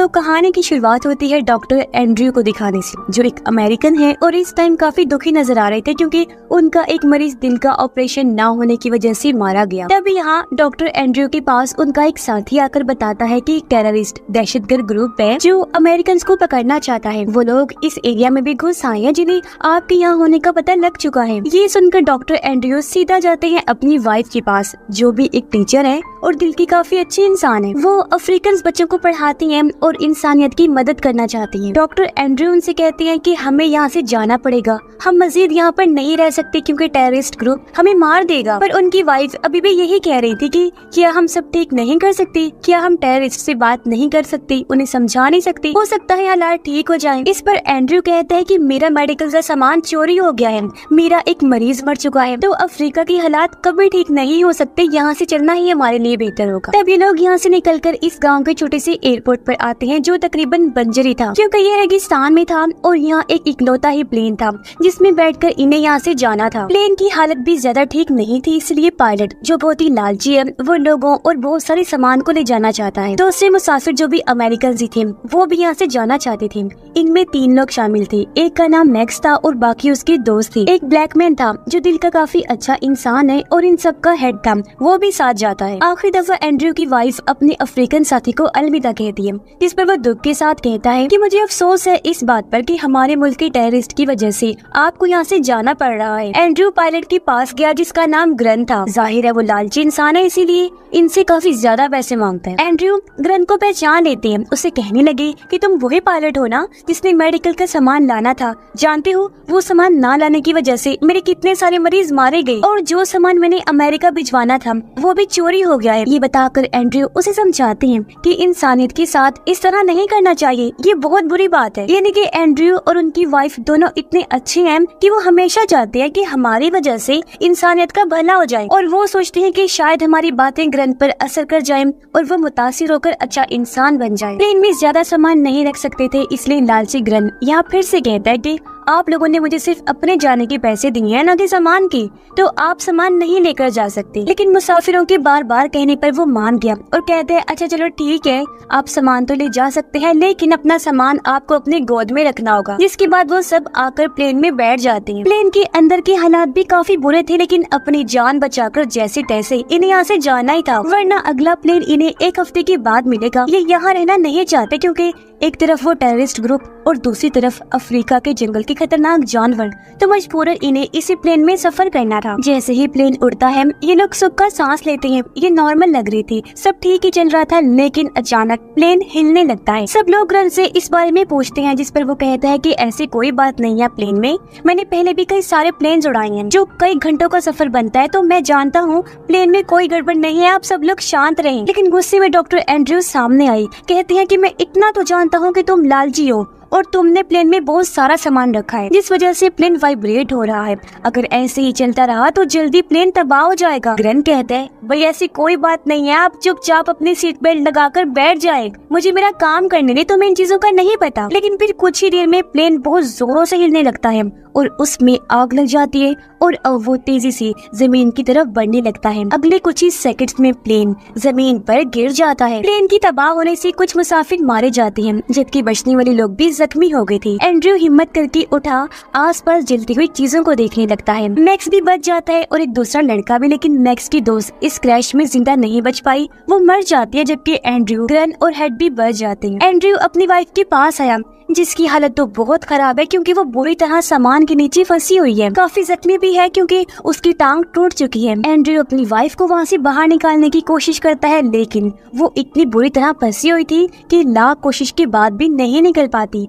तो कहानी की शुरुआत होती है डॉक्टर एंड्रयू को दिखाने से, जो एक अमेरिकन है और इस टाइम काफी दुखी नजर आ रहे थे क्योंकि उनका एक मरीज दिल का ऑपरेशन ना होने की वजह से मारा गया। तभी यहाँ डॉक्टर एंड्रयू के पास उनका एक साथी आकर बताता है कि एक टेररिस्ट दहशतगर्द ग्रुप है जो अमेरिकन को पकड़ना चाहता है। वो लोग इस एरिया में भी घुस आए हैं जिन्हें आपके यहाँ होने का पता लग चुका है। ये सुनकर डॉक्टर एंड्रयू सीधा जाते हैं अपनी वाइफ के पास, जो भी एक टीचर है और दिल की काफी अच्छी इंसान है। वो अफ्रीकन बच्चों को पढ़ाती हैं और इंसानियत की मदद करना चाहती हैं। डॉक्टर एंड्रयू उनसे कहते हैं कि हमें यहाँ से जाना पड़ेगा, हम मजीद यहाँ पर नहीं रह सकते क्योंकि टेररिस्ट ग्रुप हमें मार देगा। पर उनकी वाइफ अभी भी यही कह रही थी कि क्या हम सब ठीक नहीं कर सकते, क्या हम टेररिस्ट से बात नहीं कर सकते, उन्हें समझा नहीं सकते, हो सकता है हालात ठीक हो जाए। इस पर एंड्रयू कहता है कि मेरा मेडिकल का सामान चोरी हो गया है, मेरा एक मरीज मर चुका है, तो अफ्रीका की हालात कभी ठीक नहीं हो सकते, यहाँ से चलना ही हमारे लिए बेहतर होगा। तब ये लोग यहाँ से निकलकर इस गाँव के छोटे से एयरपोर्ट पर आते हैं जो तकरीबन बंजर ही था क्योंकि ये रेगिस्तान में था और यहाँ एक इकलौता ही प्लेन था जिसमें बैठकर इन्हें यहाँ से जाना था। प्लेन की हालत भी ज्यादा ठीक नहीं थी, इसलिए पायलट जो बहुत ही लालची है वो लोगों और बहुत सारे सामान को ले जाना चाहता है। दूसरे मुसाफिर जो भी अमेरिकन ही थे वो भी यहाँ से जाना चाहते थे। इनमें 3 लोग शामिल थे, एक का नाम मैक्स था और बाकी उसके दोस्त थे। एक ब्लैक मैन था जो दिल का काफी अच्छा इंसान है और इन सब का हेड था, वो भी साथ जाता है। आखिरी दफा एंड्रयू की वाइफ अपने अफ्रीकन साथी को अलविदा कहती है, जिस पर वो दुख के साथ कहता है कि मुझे अफसोस है इस बात पर कि हमारे मुल्क के टेररिस्ट की वजह से आपको यहाँ से जाना पड़ रहा है। एंड्रयू पायलट के पास गया जिसका नाम ग्रन था। जाहिर है वो लालची इंसान है, इसीलिए इनसे काफी ज्यादा पैसे मांगता है। एंड्रयू ग्रन को पहचान लेते हैं, उसे कहने लगे कि तुम वही पायलट हो ना जिसने मेडिकल का सामान लाना था, जानते हो वो सामान ना लाने की वजह से मेरे कितने सारे मरीज मारे गए और जो सामान मैंने अमेरिका भिजवाना था वो भी चोरी हो गया है। ये बताकर एंड्रयू उसे समझाते हैं कि इंसानियत के साथ इस तरह नहीं करना चाहिए, ये बहुत बुरी बात है। यानी कि एंड्रयू और उनकी वाइफ दोनों इतने अच्छे हैं कि वो हमेशा चाहते हैं कि हमारी वजह से इंसानियत का भला हो जाए और वो सोचते हैं कि शायद हमारी बातें ग्रन पर असर कर जाएं और वो मुतासिर होकर अच्छा इंसान बन जाए। प्लेन में ज्यादा सामान नहीं रख सकते थे, इसलिए लालची ग्रन यहाँ फिर से कहता है कि आप लोगों ने मुझे सिर्फ अपने जाने के पैसे दिए हैं, न कि सामान के, तो आप सामान नहीं लेकर जा सकते। लेकिन मुसाफिरों के बार बार कहने पर वो मान गया और कहते हैं अच्छा चलो ठीक है, आप सामान तो ले जा सकते हैं लेकिन अपना सामान आपको अपने गोद में रखना होगा। जिसके बाद वो सब आकर प्लेन में बैठ जाते हैं। प्लेन के अंदर के हालात भी काफी बुरे थे लेकिन अपनी जान बचाकर जैसे तैसे इन्हें यहाँ से जाना ही था, वरना अगला प्लेन इन्हें 1 हफ्ते के बाद मिलेगा। ये यहाँ रहना नहीं चाहते क्योंकि एक तरफ वो टेररिस्ट ग्रुप और दूसरी तरफ अफ्रीका के जंगल के खतरनाक जानवर, तो मजबूरन इन्हें इसी प्लेन में सफर करना था। जैसे ही प्लेन उड़ता है ये लोग सुख का सांस लेते हैं। ये नॉर्मल लग रही थी, सब ठीक ही चल रहा था, लेकिन अचानक प्लेन हिलने लगता है। सब लोग ग्रन से इस बारे में पूछते हैं, जिस पर वो कहता है कि ऐसी कोई बात नहीं है प्लेन में, मैंने पहले भी कई सारे प्लेन उड़ाए हैं जो कई घंटों का सफर बनता है, तो मैं जानता हूँ प्लेन में कोई गड़बड़ नहीं है, आप सब लोग शांत रहें। लेकिन गुस्से में डॉक्टर एंड्रयू सामने आई, कहते हैं कि मैं इतना तो जानता हूँ कि तुम लालची हो और तुमने प्लेन में बहुत सारा सामान रखा है जिस वजह से प्लेन वाइब्रेट हो रहा है, अगर ऐसे ही चलता रहा तो जल्दी प्लेन तबाह हो जाएगा। ग्रन कहता है भाई ऐसी कोई बात नहीं है, आप चुपचाप अपनी सीट बेल्ट लगाकर बैठ जाए, मुझे मेरा काम करने दे, तुम्हें इन चीजों का नहीं पता। लेकिन फिर कुछ ही देर में प्लेन बहुत जोरों से हिलने लगता है और उसमें आग लग जाती है और अब वो तेजी से जमीन की तरफ बढ़ने लगता है। अगले कुछ ही सेकंड्स में प्लेन जमीन पर गिर जाता है। प्लेन की तबाह होने से कुछ मुसाफिर मारे जाते हैं जबकि बचने वाले लोग भी जख्मी हो गए थे। एंड्रयू हिम्मत करके उठा, आसपास जलती हुई चीजों को देखने लगता है। मैक्स भी बच जाता है और एक दूसरा लड़का भी, लेकिन मैक्स की दोस्त इस क्रैश में जिंदा नहीं बच पाई, वो मर जाती है, जबकि एंड्रयू, ग्रन और हेड भी बच जाते हैं। एंड्रयू अपनी वाइफ के पास आया जिसकी हालत तो बहुत खराब है क्योंकि वो बुरी तरह सामान के नीचे फंसी हुई है, काफी जख्मी भी है क्योंकि उसकी टांग टूट चुकी है। एंड्रयू अपनी वाइफ को वहाँ से बाहर निकालने की कोशिश करता है लेकिन वो इतनी बुरी तरह फंसी हुई थी कि लाख कोशिश के बाद भी नहीं निकल पाती।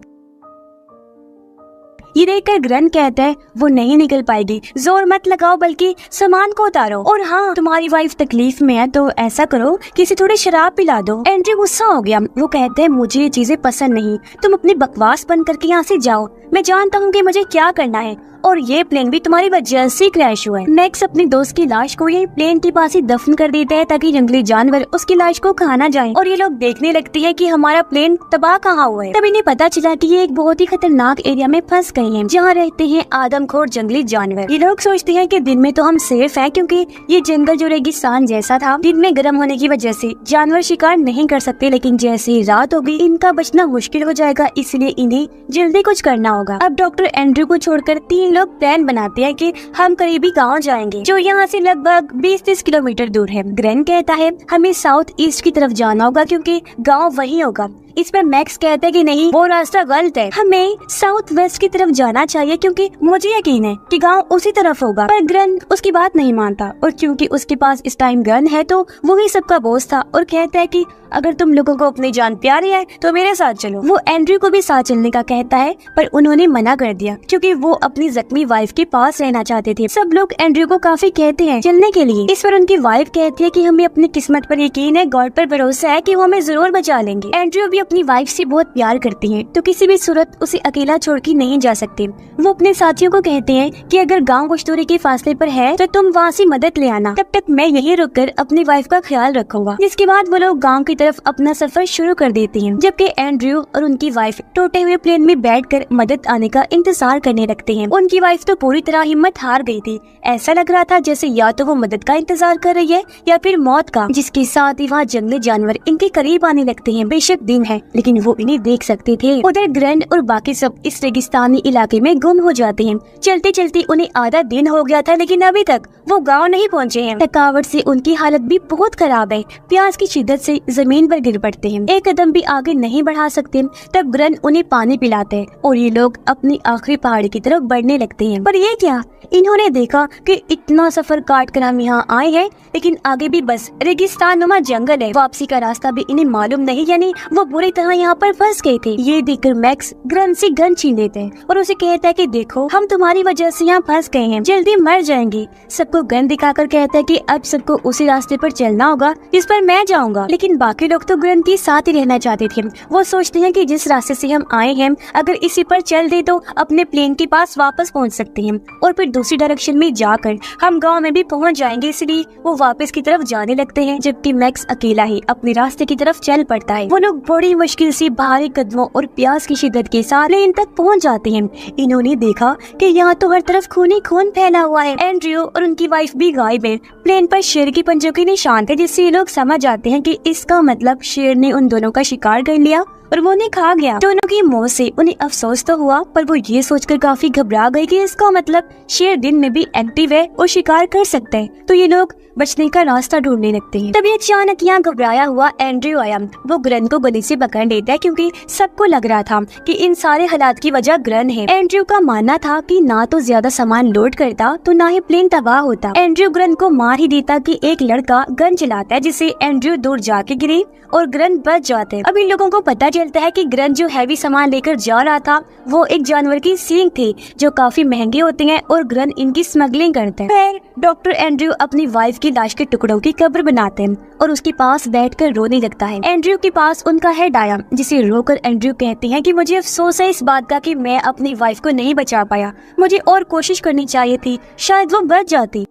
ये देखकर ग्रन कहता है वो नहीं निकल पाएगी, जोर मत लगाओ बल्कि सामान को उतारो, और हाँ तुम्हारी वाइफ तकलीफ में है तो ऐसा करो किसी थोड़ी शराब पिला दो। एंड्रयू गुस्सा हो गया, वो कहते हैं मुझे ये चीजें पसंद नहीं, तुम अपनी बकवास बंद करके यहाँ से जाओ, मैं जानता हूँ कि मुझे क्या करना है और ये प्लेन भी तुम्हारी वजह से क्रैश हुआ है। मैक्स अपने दोस्त की लाश को यही प्लेन के पास ही दफन कर देता है ताकि जंगली जानवर उसकी लाश को खा ना जाए और ये लोग देखने लगते हैं कि हमारा प्लेन तबाह कहाँ हुआ है। तब इन्हें पता चला कि ये एक बहुत ही खतरनाक एरिया में फंस गए हैं जहाँ रहते हैं आदमखोर जंगली जानवर। ये लोग सोचते हैं कि दिन में तो हम सेफ हैं क्योंकि ये जंगल जो रेगिस्तान जैसा था, दिन में गर्म होने की वजह से जानवर शिकार नहीं कर सकते, लेकिन जैसे ही रात होगी इनका बचना मुश्किल हो जाएगा, इसलिए इन्हें जल्दी कुछ करना होगा। अब डॉक्टर एंड्रयू को छोड़कर 3 लोग प्लान बनाते हैं कि हम करीबी गांव जाएंगे जो यहाँ से लगभग 20-30 किलोमीटर दूर है। ग्रेन कहता है हमें साउथ ईस्ट की तरफ जाना होगा क्योंकि गांव वहीं होगा। इस पर मैक्स कहता है कि नहीं, वो रास्ता गलत है, हमें साउथ वेस्ट की तरफ जाना चाहिए क्योंकि मुझे यकीन है कि गांव उसी तरफ होगा। पर ग्रेन उसकी बात नहीं मानता और क्योंकि उसके पास इस टाइम गन है तो वो ही सबका बॉस था और कहता है कि अगर तुम लोगों को अपनी जान प्यारी है तो मेरे साथ चलो। वो एंड्रयू को भी साथ चलने का कहता है पर उन्होंने मना कर दिया क्योंकि वो अपनी जख्मी वाइफ के पास रहना चाहते थे। सब लोग एंड्रयू को काफी कहते हैं चलने के लिए। इस पर उनकी वाइफ कहती है कि हमें अपनी किस्मत पर यकीन है, गॉड पर भरोसा है कि वो हमें जरूर बचा लेंगे। एंड्रयू भी अपनी वाइफ से बहुत प्यार करती है तो किसी भी सूरत उसे अकेला छोड़ के नहीं जा सकते। वो अपने साथियों को कहते हैं कि अगर गाँव कुछ दूरी के फासले पर है तो तुम वहाँ से मदद ले आना, तब तक मैं यही रुक कर अपनी वाइफ का ख्याल रखूंगा। जिसके बाद वो लोग गाँव की तरफ अपना सफर शुरू कर देते हैं, जबकि एंड्रयू और उनकी वाइफ टूटे हुए प्लेन में बैठकर मदद आने का इंतजार करने लगते हैं। उनकी वाइफ तो पूरी तरह हिम्मत हार गई थी, ऐसा लग रहा था जैसे या तो वो मदद का इंतजार कर रही है या फिर मौत का। जिसके साथ ही वहाँ जंगली जानवर इनके करीब आने लगते हैं। बेशक दिन है लेकिन वो इन्हें देख सकते थे। उधर ग्रैंड और बाकी सब इस रेगिस्तानी इलाके में गुम हो जाते हैं। चलते चलते उन्हें आधा दिन हो गया था लेकिन अभी तक वो गाँव नहीं पहुँचे हैं। थकावट से उनकी हालत भी बहुत खराब है, प्यास की शिद्दत से जमीन पर गिर पड़ते हैं, एक कदम भी आगे नहीं बढ़ा सकते। तब ग्रैंड उन्हें पानी पिलाते हैं और ये लोग अपनी आखिरी पहाड़ी की तरफ बढ़ने लगते हैं। पर ये क्या, इन्होंने देखा कि इतना सफर काट कर हम यहाँ आए हैं लेकिन आगे भी बस रेगिस्तान नुमा जंगल है, वापसी का रास्ता भी इन्हें मालूम नहीं, यानी वो बुरी तरह यहाँ पर फंस गए थे। ये देखकर मैक्स ग्रैंड से गन छीन लेते हैं और उसे कहता है कि देखो हम तुम्हारी वजह से यहाँ फंस गए हैं, जल्दी मर जाएंगे। सबको गन दिखाकर कहता है कि अब सबको उसी रास्ते पर चलना होगा जिस पर मैं जाऊंगा। लेकिन बाकी लोग तो ग्रैंड के साथ ही रहना चाहते थे। वो सोचते हैं कि जिस रास्ते से हम आए हैं अगर इसी पर चल दे तो अपने प्लेन के पास वापस पहुंच सकते हैं और फिर दूसरी डायरेक्शन में जाकर हम गांव में भी पहुंच जाएंगे, इसलिए वो वापस की तरफ जाने लगते हैं। जबकि मैक्स अकेला ही अपने रास्ते की तरफ चल पड़ता है। वो लोग बड़ी मुश्किल से भारी कदमों और प्यास की शिद्दत के साथ प्लेन तक पहुंच जाते हैं। इन्होंने देखा कि यहाँ तो हर तरफ खून ही खून फैला हुआ है। एंड्रयू और उनकी वाइफ भी गायब है। प्लेन पर शेर की पंजों के निशान थे, जिससे ये लोग समझ जाते हैं कि इसका मतलब शेर ने उन दोनों का शिकार कर लिया और वो उन्हें खा गया। दोनों की मौत से उन्हें अफसोस तो हुआ पर वो ये सोचकर काफी घबरा गए कि इसका मतलब शेर दिन में भी एक्टिव है और शिकार कर सकता है। तो ये लोग बचने का रास्ता ढूंढने लगते हैं। तभी अचानक यहाँ घबराया हुआ एंड्रयू आया। वो ग्रैंड को गले से पकड़ लेता है क्योंकि सबको लग रहा था कि इन सारे हालात की वजह ग्रैंड है। एंड्रयू का मानना था कि ना तो ज्यादा सामान लोड करता तो ना ही प्लेन तबाह होता। एंड्रयू ग्रैंड को मार ही देता कि एक लड़का गन चलाता है जिससे एंड्रयू दूर जाके गिरे और ग्रैंड बच जाते हैं। अब इन लोगों को पता चलता है कि ग्रैंड जो हैवी सामान लेकर जा रहा था वो एक जानवर की सींग थी जो काफी महंगे होते हैं और ग्रैंड इनकी स्मगलिंग करते हैं। फिर डॉक्टर एंड्रयू अपनी वाइफ की लाश के टुकड़ों की कब्र बनाते हैं और उसके पास बैठकर रोने लगता है। एंड्रयू के पास उनका हेड आया जिसे रोकर एंड्रयू कहते हैं कि मुझे अफसोस है इस बात का कि मैं अपनी वाइफ को नहीं बचा पाया, मुझे और कोशिश करनी चाहिए थी, शायद वो बच जाती।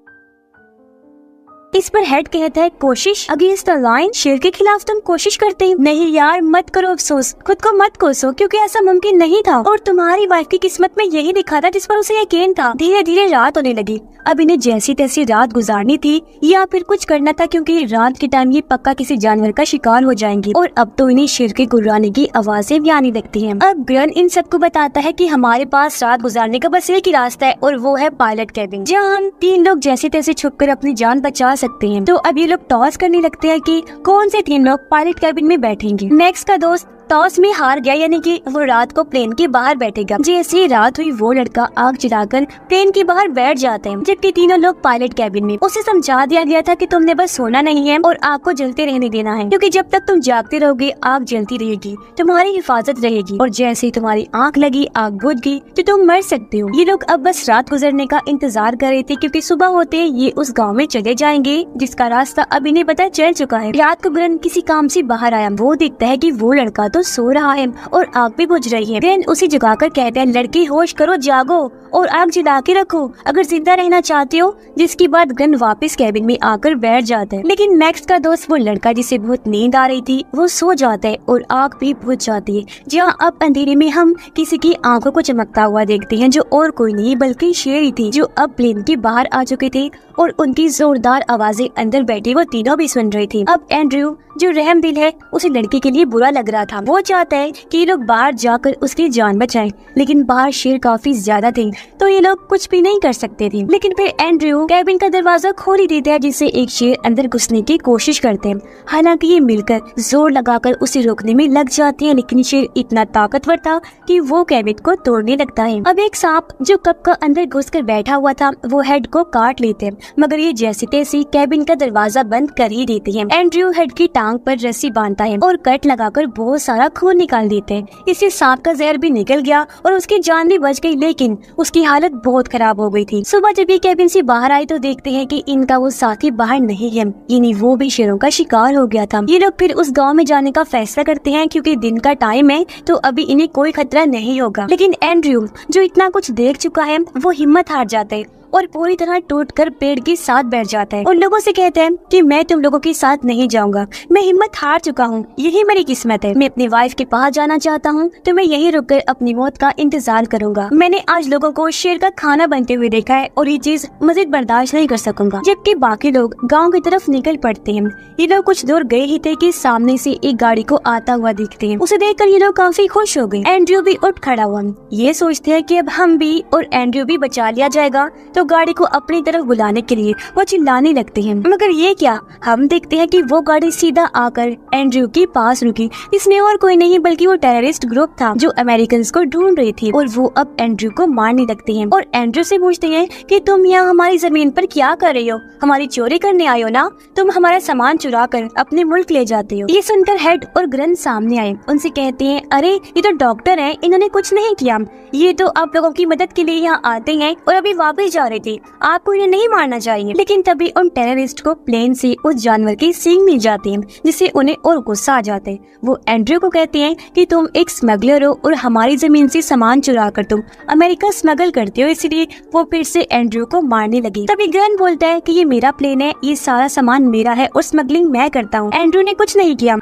इस पर हेड कहता है कोशिश अगेंस्ट द लाइन, शेर के खिलाफ तुम कोशिश करते हैं? नहीं यार मत करो अफसोस, खुद को मत कोसो क्योंकि ऐसा मुमकिन नहीं था और तुम्हारी वाइफ की किस्मत में यही लिखा था जिस पर उसे यकीन था। धीरे धीरे रात होने लगी। अब इन्हें जैसी तैसी रात गुजारनी थी या फिर कुछ करना था क्योंकि रात के टाइम ये पक्का किसी जानवर का शिकार हो जाएंगे और अब तो इन्हें शेर के गुर्राने की आवाजें भी आने लगती हैं। अब ग्रैंड इन सबको बताता है कि हमारे पास रात गुजारने का बस एक ही रास्ता है और वो है पायलट कैबिन, जहाँ हम 3 लोग जैसे तैसे छुपकर अपनी जान बचा सकते हैं। तो अब ये लोग टॉस करने लगते हैं कि कौन से 3 लोग पायलट कैबिन में बैठेंगे। मैक्स का दोस्त टॉस में हार गया, यानी कि वो रात को प्लेन के बाहर बैठेगा। जैसे ही रात हुई वो लड़का आग जलाकर प्लेन के बाहर बैठ जाते हैं, जबकि तीनों लोग पायलट कैबिन में। उसे समझा दिया गया था कि तुमने बस सोना नहीं है और आग को जलते रहने देना है, क्योंकि जब तक तुम जागते रहोगे आग जलती रहेगी, तुम्हारी हिफाजत रहेगी और जैसे ही तुम्हारी आंख लगी आग बुझ गई तो तुम मर सकते हो। ये लोग अब बस रात गुजरने का इंतजार कर रहे थे क्योंकि सुबह होते ये उस गाँव में चले जाएंगे जिसका रास्ता अब इन्हें पता चल चुका है। रात को ग्रैंड किसी काम से बाहर आया। वो देखता है कि वो लड़का तो तो सो रहा है और आग भी बुझ रही है। ग्रेन उसे जगाकर कहते हैं, लड़की होश करो, जागो और आग जला के रखो अगर जिंदा रहना चाहते हो। जिसके बाद ग्रेन वापस कैबिन में आकर बैठ जाता है। लेकिन मैक्स का दोस्त वो लड़का जिसे बहुत नींद आ रही थी वो सो जाता है और आग भी बुझ जाती है। जहाँ अब अंधेरे में हम किसी की आंखों को चमकता हुआ देखते हैं जो और कोई नहीं बल्कि शेरी थी, जो अब प्लेन के बाहर आ चुके थे और उनकी जोरदार आवाजें अंदर बैठी वो तीनों भी सुन रही थी। अब एंड्रयू जो रहम दिल है उसे लड़के के लिए बुरा लग रहा था। वो चाहता है कि ये लोग बाहर जाकर उसकी जान बचाएं, लेकिन बाहर शेर काफी ज्यादा थे तो ये लोग कुछ भी नहीं कर सकते थे। लेकिन फिर एंड्रयू कैबिन का दरवाजा खोल ही देता है जिससे एक शेर अंदर घुसने की कोशिश करते हैं। हालांकि ये मिलकर जोर लगाकर उसे रोकने में लग जाते हैं, लेकिन शेर इतना ताकतवर था कि वो कैबिन को तोड़ने लगता है। अब एक सांप जो कप का अंदर घुसकर बैठा हुआ था वो हेड को काट लेते हैं, मगर ये जैसे तैसे कैबिन का दरवाजा बंद कर ही देते हैं। एंड्रयू हेड की टांग पर रस्सी बांधता है और कट लगाकर बहुत सारा खून निकाल देते हैं। इससे सांप का जहर भी निकल गया और उसकी जान भी बच गई, लेकिन उसकी हालत बहुत खराब हो गई थी। सुबह जब ये कैबिन से बाहर आए तो देखते हैं कि इनका वो साथी बाहर नहीं है, यानी वो भी शेरों का शिकार हो गया था। ये लोग फिर उस गांव में जाने का फैसला करते हैं क्योंकि दिन का टाइम है तो अभी इन्हें कोई खतरा नहीं होगा। लेकिन एंड्रयू जो इतना कुछ देख चुका है वो हिम्मत हार जाता है और पूरी तरह टूटकर पेड़ के साथ बैठ जाता है। उन लोगों से कहते हैं कि मैं तुम लोगों के साथ नहीं जाऊंगा, मैं हिम्मत हार चुका हूँ, यही मेरी किस्मत है। मैं अपनी वाइफ के पास जाना चाहता हूँ तो मैं यहीं रुककर अपनी मौत का इंतजार करूंगा। मैंने आज लोगों को शेर का खाना बनते हुए देखा है और ये चीज मजीद बर्दाश्त नहीं कर सकूंगा। जबकि बाकी लोग गाँव की तरफ निकल पड़ते हैं। ये लोग कुछ दूर गए ही थे कि सामने से एक गाड़ी को आता हुआ दिखते हैं। उसे देखकर ये लोग काफी खुश हो गए। एंड्रयू भी उठ खड़ा हुआ। ये सोचते हैं कि अब हम भी और एंड्रयू भी बचा लिया जाएगा, तो गाड़ी को अपनी तरफ बुलाने के लिए वो चिल्लाने लगते हैं। मगर ये क्या, हम देखते हैं कि वो गाड़ी सीधा आकर एंड्रयू के पास रुकी। इसमें और कोई नहीं बल्कि वो टेररिस्ट ग्रुप था जो अमेरिकन को ढूंढ रही थी और वो अब एंड्रयू को मारने लगते हैं और एंड्रयू से पूछते हैं कि तुम यहाँ हमारी जमीन पर क्या कर रही हो, हमारी चोरी करने आए हो ना, तुम हमारा सामान चुरा कर अपने मुल्क ले जाते हो। ये सुनकर हेड और ग्रन सामने आए। उनसे कहते हैं, अरे ये तो डॉक्टर है, इन्होंने कुछ नहीं किया, ये तो आप लोगों की मदद के लिए यहाँ आते हैं और अभी वापस जा रहे थे, आपको इन्हें नहीं मारना चाहिए। लेकिन तभी उन टेररिस्ट को प्लेन से उस जानवर की सींग मिल जाती है जिससे उन्हें और गुस्सा आ जाता है। वो एंड्रयू को कहते हैं कि तुम एक स्मगलर हो और हमारी जमीन से सामान चुरा कर तुम अमेरिका स्मगल करते हो, इसलिए वो फिर से एंड्रयू को मारने लगी। तभी ग्रन बोलता है कि ये मेरा प्लेन है, ये सारा सामान मेरा है और स्मगलिंग मैं करता हूँ, एंड्रयू ने कुछ नहीं किया।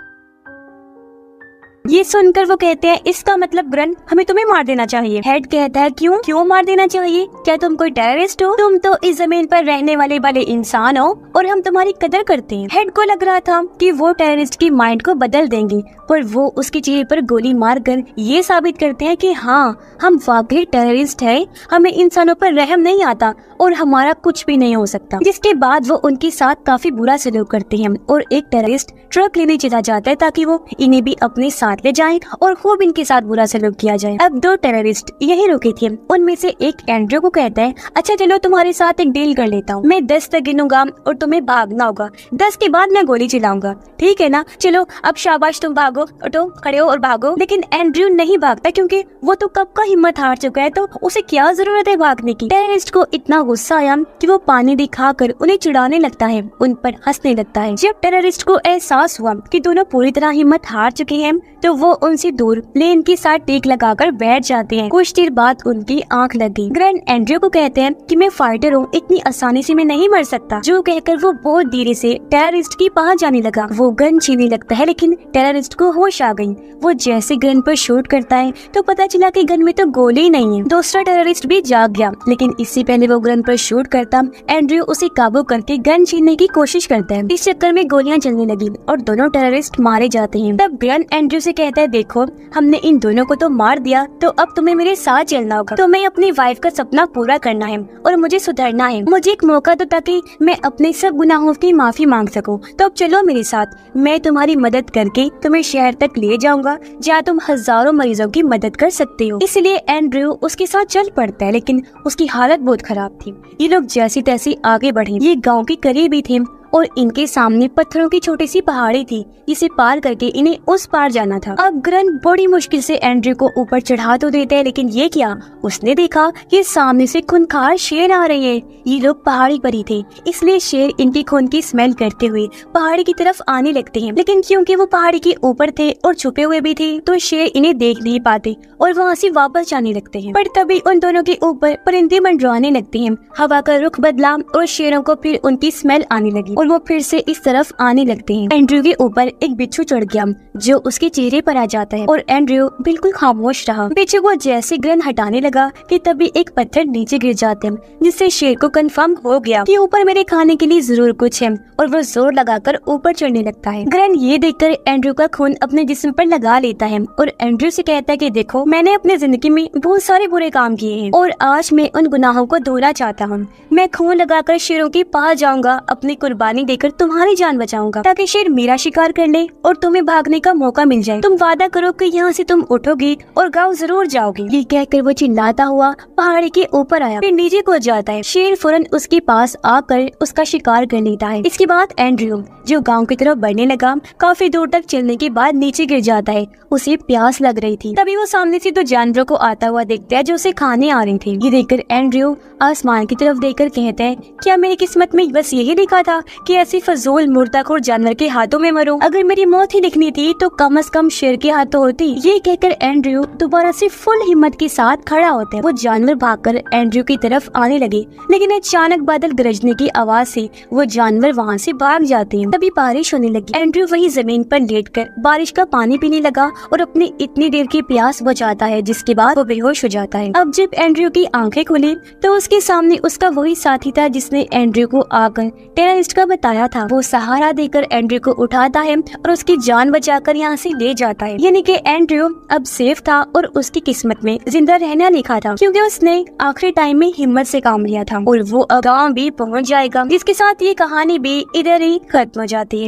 ये सुनकर वो कहते हैं, इसका मतलब ग्रन हमें तुम्हें मार देना चाहिए। हेड कहता है, क्यों मार देना चाहिए, क्या तुम कोई टेररिस्ट हो? तुम तो इस जमीन पर रहने वाले भले इंसान हो और हम तुम्हारी कदर करते हैं। हेड को लग रहा था कि वो टेररिस्ट की माइंड को बदल देंगे, पर वो उसके चेहरे पर गोली मारकर ये साबित करते हैं कि हाँ, हम वाकई टेररिस्ट है, हमें इंसानों पर रहम नहीं आता और हमारा कुछ भी नहीं हो सकता। जिसके बाद वो उनके साथ काफी बुरा सलूक करते हैं और एक टेररिस्ट ट्रक लेने चला जाता है ताकि वो इन्हें भी अपने साथ ले जाएं और खूब इनके साथ बुरा सलूक किया जाए। अब दो टेररिस्ट यही रुके थे, उनमें से एक एंड्रयू को कहता है, अच्छा चलो तुम्हारे साथ एक डील कर लेता हूँ, मैं 10 तक गिनूंगा और तुम्हें भागना होगा, 10 के बाद मैं गोली चलाऊंगा, ठीक है ना? चलो अब शाबाश, तुम भागो, उठो, खड़े हो और भागो। लेकिन एंड्रयू नहीं भागता क्योंकि वो तो कब का हिम्मत हार चुका है, तो उसे क्या जरूरत है भागने की। टेररिस्ट को इतना गुस्सा आया कि वो पानी दिखाकर उन्हें चिढ़ाने लगता है, उन पर हंसने लगता है। जब टेररिस्ट को एहसास हुआ कि दोनों पूरी तरह हिम्मत हार चुके हैं तो वो उनसे दूर प्लेन के साथ टेक लगाकर बैठ जाते हैं। कुछ देर बाद उनकी आंख लग गई। ग्रैंड एंड्रयू को कहते हैं कि मैं फाइटर हूँ, इतनी आसानी से मैं नहीं मर सकता। जो कहकर वो बहुत धीरे से टेररिस्ट के पास जाने लगा। वो गन छीनने लगता है लेकिन टेररिस्ट को होश आ गई। वो जैसे गन पर शूट करता है तो पता चला कि गन में तो गोली ही नहीं है। दूसरा टेररिस्ट भी जाग गया, लेकिन इससे पहले वो गन पर शूट करता एंड्रयू उसे काबू करके गन छीनने की कोशिश करता है। इस चक्कर में गोलियां चलने लगी और दोनों टेररिस्ट मारे जाते हैं। तब ग्रैंड एंड्रयू से कहता है, देखो हमने इन दोनों को तो मार दिया, तो अब तुम्हें मेरे साथ चलना होगा। तुम्हें अपनी वाइफ का सपना पूरा करना है और मुझे सुधरना है। मुझे एक मौका दो ताकि मैं अपने सब गुनाहों की माफी मांग सकूं। तो अब चलो मेरे साथ, मैं तुम्हारी मदद करके तुम्हें शहर तक ले जाऊंगा जहाँ तुम हजारों मरीजों की मदद कर सकते हो। इसलिए एंड्रयू उसके साथ चल पड़ता है, लेकिन उसकी हालत बहुत खराब थी। ये लोग जैसी तैसी आगे बढ़े। ये गाँव के करीब ही थे और इनके सामने पत्थरों की छोटी सी पहाड़ी थी जिसे पार करके इन्हें उस पार जाना था। अब ग्रंथ बड़ी मुश्किल से एंड्रयू को ऊपर चढ़ा तो देते हैं, लेकिन ये क्या, उसने देखा कि सामने से खूंखार शेर आ रहे हैं। ये लोग पहाड़ी पर ही थे, इसलिए शेर इनकी खून की स्मेल करते हुए पहाड़ी की तरफ आने लगते हैं। लेकिन क्योंकि वो पहाड़ी के ऊपर थे और छुपे हुए भी थे, तो शेर इन्हें देख नहीं पाते और वहाँ से वापस जाने लगते हैं। पर तभी उन दोनों के ऊपर परिंदे मंडराने लगते हैं। हवा का रुख बदला और शेरों को फिर उनकी स्मेल आने लगी और वो फिर से इस तरफ आने लगते हैं। एंड्रयू के ऊपर एक बिच्छू चढ़ गया जो उसके चेहरे पर आ जाता है और एंड्रयू बिल्कुल खामोश रहा। बिच्छू को जैसे ग्रंथ हटाने लगा कि तभी एक पत्थर नीचे गिर जाते हैं, जिससे शेर को कंफर्म हो गया कि ऊपर मेरे खाने के लिए जरूर कुछ है और वो जोर लगाकर ऊपर चढ़ने लगता है। ग्रंथ ये देखकर एंड्रयू का खून अपने जिस्म पर लगा लेता है और एंड्रयू से कहता है कि देखो, मैंने अपने जिंदगी में बहुत सारे बुरे काम किए हैं और आज मैं उन गुनाहों को धोना चाहता हूँ। मैं खून लगाकर शेरों के पास जाऊंगा, अपनी कुर्बानी देकर तुम्हारी जान बचाऊंगा ताकि शेर मेरा शिकार कर ले और तुम्हें भागने का मौका मिल जाए। तुम वादा करो कि यहाँ से तुम उठोगी और गाँव जरूर जाओगी। ये कहकर वो चिल्लाता हुआ पहाड़ी के ऊपर आया, फिर नीचे को जाता है। शेर फौरन उसके पास आकर उसका शिकार कर लेता है। इसके बाद एंड्रयू जो गांव की तरफ बढ़ने लगा, काफी दूर तक चलने के बाद नीचे गिर जाता है। उसे प्यास लग रही थी। तभी वो सामने से दो जानवरों को आता हुआ देखता है जो उसे खाने आ रहे थे। ये देखकर एंड्रयू आसमान की तरफ देखकर कहता है, क्या मेरी किस्मत में बस यही लिखा था कि ऐसी फजूल मुर्दाखोर जानवर के हाथों में मरूं? अगर मेरी मौत ही लिखनी थी तो कम से कम शेर के हाथों होती। ये कहकर एंड्रयू दोबारा से फुल हिम्मत के साथ खड़ा होता है। वो जानवर भागकर एंड्रयू की तरफ आने लगे, लेकिन अचानक बादल गरजने की आवाज से वो जानवर वहाँ से भाग जाते हैं। तभी बारिश होने लगी। एंड्रयू वही जमीन पर लेटकर बारिश का पानी पीने लगा और अपनी इतनी देर की प्यास बुझाता है, जिसके बाद वो बेहोश हो जाता है। अब जब एंड्रयू की आंखें खुली तो उसके सामने उसका वही साथी था जिसने एंड्रयू को आकर टेररिस्ट का बताया था। वो सहारा देकर एंड्रयू को उठाता है और उसकी जान बचाकर यहाँ से ले जाता है। यानी कि एंड्रयू अब सेफ था और उसकी किस्मत में जिंदा रहना लिखा था, क्योंकि उसने आखिरी टाइम में हिम्मत से काम लिया था और वो अब गाँव भी पहुँच जाएगा। जिसके साथ ये कहानी भी इधर ही खत्म हो जाती है।